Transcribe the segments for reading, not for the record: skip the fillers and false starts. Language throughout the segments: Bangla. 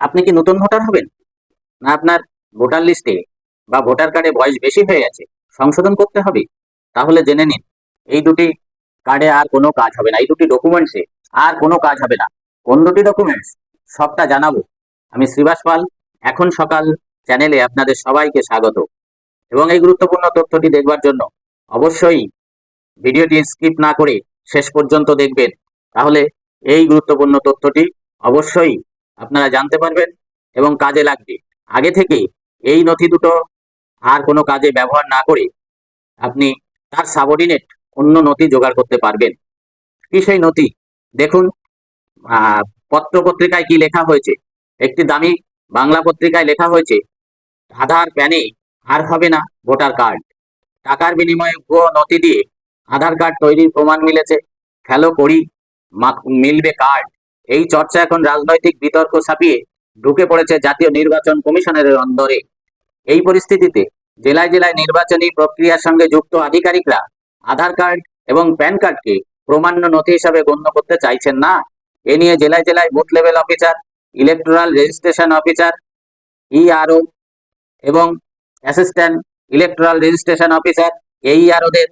আপনি কি নতুন ভোটার হবেন, না আপনার ভোটার লিস্টে বা ভোটার কার্ডে বয়স বেশি হয়ে গেছে, সংশোধন করতে হবে? তাহলে জেনে নিন, এই দুটি কার্ডে আর কোনো কাজ হবে না, এই দুটি ডকুমেন্টসে আর কোনো কাজ হবে না। কোন দুটি ডকুমেন্টস, সবটা জানাবো। আমি শ্রীবাস পাল, এখন সকাল চ্যানেলে আপনাদের সবাইকে স্বাগত। এবং এই গুরুত্বপূর্ণ তথ্যটি দেখবার জন্য অবশ্যই ভিডিওটি স্কিপ না করে শেষ পর্যন্ত দেখবেন। তাহলে এই গুরুত্বপূর্ণ তথ্যটি অবশ্যই আপনারা জানতে পারবেন এবং কাজে লাগবে। আগে থেকে এই নথি দুটো আর কোনো কাজে ব্যবহার না করে আপনি তার সাবঅর্ডিনেট অন্য নথি জোগাড় করতে পারবেন। কি সেই নথি? দেখুন, পত্র পত্রিকায় কি লেখা হয়েছে। একটি দামি বাংলা পত্রিকায় লেখা হয়েছে, আধার প্যানে আর হবে না ভোটার কার্ড। টাকার বিনিময়ে ভুয়ো নথি দিয়ে আধার কার্ড তৈরির প্রমাণ মিলেছে। খেলো করি, মিলবে কার্ড। এই চর্চা এখন রাজনৈতিক বিতর্ক ছাপিয়ে ঢুকে পড়েছে জাতীয় নির্বাচন কমিশনের অন্দরে। এই পরিস্থিতিতে জেলায় জেলায় নির্বাচনী প্রক্রিয়ার সঙ্গে যুক্ত আধিকারিকরা আধার কার্ড এবং প্যান কার্ডকে প্রমাণ্য নথি হিসাবে গণ্য করতে চাইছেন না। এ নিয়ে জেলায় জেলায় booth level officer, electoral registration officer, ERO এবং অ্যাসিস্ট্যান্ট ইলেকটোরাল রেজিস্ট্রেশন অফিসার, এইআরওদের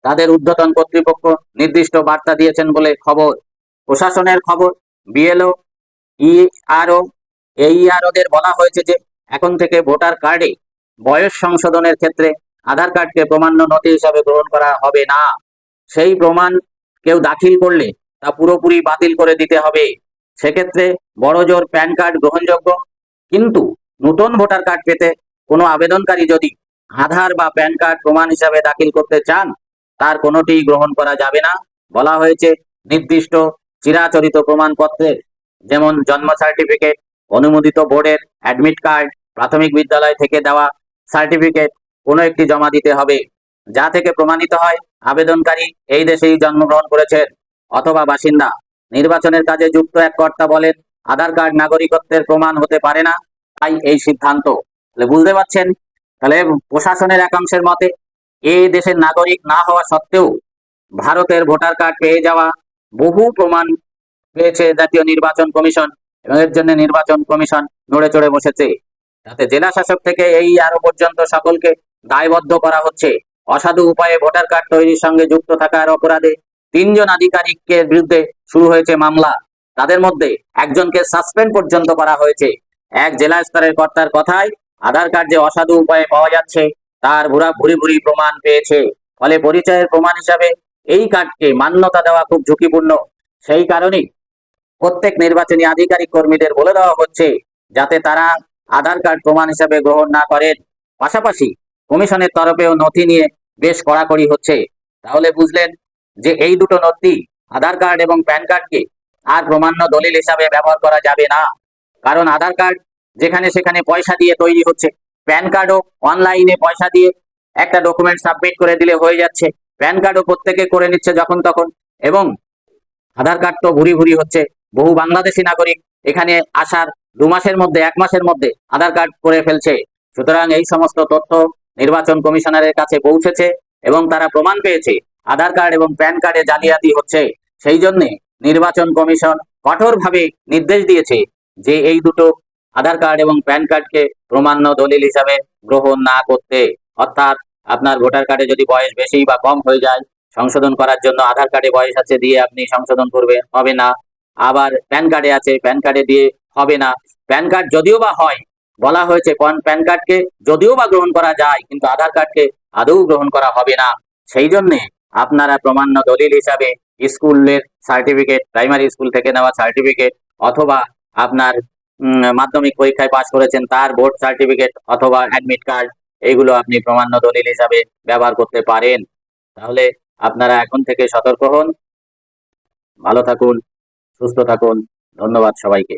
তাদের ঊর্ধ্বতন কর্তৃপক্ষ নির্দিষ্ট বার্তা দিয়েছেন বলে খবর। প্রশাসনের খবর, বিএলও, ইআরও, এইআরওদের বলা হয়েছে যে এখন থেকে ভোটার কার্ডে বয়স সংশোধনের ক্ষেত্রে আধার কার্ডকে প্রমাণ্য নথি হিসাবে গ্রহণ করা হবে না। সেই প্রমাণ কেউ দাখিল করলে তা পুরোপুরি বাতিল করে দিতে হবে। সেক্ষেত্রে বড়জোর প্যান কার্ড গ্রহণযোগ্য, কিন্তু নতুন ভোটার কার্ড পেতে কোনো আবেদনকারী যদি আধার বা প্যান কার্ড প্রমাণ হিসাবে দাখিল করতে চান, তার কোনোটি গ্রহণ করা যাবে না। বলা হয়েছে নির্দিষ্ট চিরাচরিত প্রমাণপত্রের, যেমন জন্ম সার্টিফিকেট, অনুমোদিত বোর্ডের অ্যাডমিট কার্ড, প্রাথমিক বিদ্যালয় থেকে দেওয়া সার্টিফিকেট কোনো একটি জমা দিতে হবে, যা থেকে প্রমাণিত হয় আবেদনকারী এই দেশেই জন্মগ্রহণ করেছেন অথবা বাসিন্দা। নির্বাচনের কাজে যুক্ত এক কর্তা বলেন, আধার কার্ড নাগরিকত্বের প্রমাণ হতে পারে না, তাই এই সিদ্ধান্ত। বুঝতে পারছেন? তাহলে প্রশাসনের একাংশের মতে এই দেশের নাগরিক না হওয়া সত্ত্বেও ভারতের ভোটার কার্ড পেয়ে যাওয়া বহু প্রমাণ পেয়েছে জাতীয় নির্বাচন কমিশন, এবং এর জন্য নির্বাচন কমিশন নড়ে চড়ে বসেছে। যাতে জেলা শাসক থেকে এই আরো পর্যন্ত সকলকে দায়বদ্ধ করা হচ্ছে। অসাধু উপায়ে ভোটার কার্ড তৈরির সঙ্গে যুক্ত থাকার অপরাধে 3 জন আধিকারিকের বিরুদ্ধে শুরু হয়েছে মামলা। তাদের মধ্যে একজনকে সাসপেন্ড পর্যন্ত করা হয়েছে। এক জেলা স্তরের কর্তার কথায়, আধার কার্ড যে অসাধু উপায়ে পাওয়া যাচ্ছে তার ভুরি ভুরি প্রমাণ পেয়েছে। ফলে পরিচয়ের প্রমাণ হিসাবে এই কার্ডকে মান্যতা দেওয়া খুব ঝুঁকিপূর্ণ। সেই কারণেই প্রত্যেক নির্বাচনী আধিকারিক কর্মীদের বলে দেওয়া হচ্ছে যাতে তারা আধার কার্ড প্রমাণ হিসাবে গ্রহণ না করেন। পাশাপাশি কমিশনের তরফেও নথি নিয়ে বেশ কড়াকড়ি হচ্ছে। তাহলে বুঝলেন যে এই দুটো নথি, আধার কার্ড এবং প্যান কার্ডকে আর প্রমাণ্য দলিল হিসাবে ব্যবহার করা যাবে না। কারণ আধার কার্ড যেখানে সেখানে পয়সা দিয়ে তৈরি হচ্ছে, প্যান কার্ডও অনলাইনে পয়সা দিয়ে একটা ডকুমেন্ট সাবমিট করে দিলে হয়ে যাচ্ছে। প্যান কার্ডও প্রত্যেকে করে নিচ্ছে যখন তখন, এবং আধার কার্ড তো ভুরি ভুরি হচ্ছে। বহু বাংলাদেশি নাগরিক এখানে আসার 2 মাসের মধ্যে, 1 মাসের মধ্যে আধার কার্ড করে ফেলছে। সুতরাং এই সমস্ত তথ্য নির্বাচন কমিশনারের কাছে পৌঁছেছে এবং তারা প্রমাণ পেয়েছে আধার কার্ড এবং প্যান কার্ডে জালিয়াতি হচ্ছে। সেই জন্য নির্বাচন কমিশন কঠোরভাবে নির্দেশ দিয়েছে যে এই দুটো আধার কার্ড এবং প্যান কার্ডকে প্রমাণ্য দলিল হিসাবে গ্রহণ না করতে। অর্থাৎ আপনার ভোটার কার্ডে যদি বয়স বেশি বা কম হয়ে যায়, সংশোধন করার জন্য আধার কার্ডে বয়স আছে দিয়ে আপনি সংশোধন করবে, হবে না। আবার প্যান কার্ডে আছে, প্যান কার্ডে দিয়ে হবে না। প্যান কার্ড যদিও বা হয়, বলা হয়েছে প্যান কার্ডকে যদিও বা গ্রহণ করা যায়, কিন্তু আধার কার্ডকে আদৌ গ্রহণ করা হবে না। সেই জন্য আপনারা প্রমাণ্য দলিল হিসাবে স্কুলের সার্টিফিকেট, প্রাইমারি স্কুল থেকে নেওয়া সার্টিফিকেট, অথবা আপনার মাধ্যমিক পরীক্ষায় পাশ করেছেন তার বোর্ড সার্টিফিকেট অথবা অ্যাডমিট কার্ড, এইগুলো আপনি প্রমাণ্য দলিল হিসাবে ব্যবহার করতে পারেন। তাহলে আপনারা এখন থেকে সতর্ক হন। ভালো থাকুন, সুস্থ থাকুন। ধন্যবাদ সবাইকে।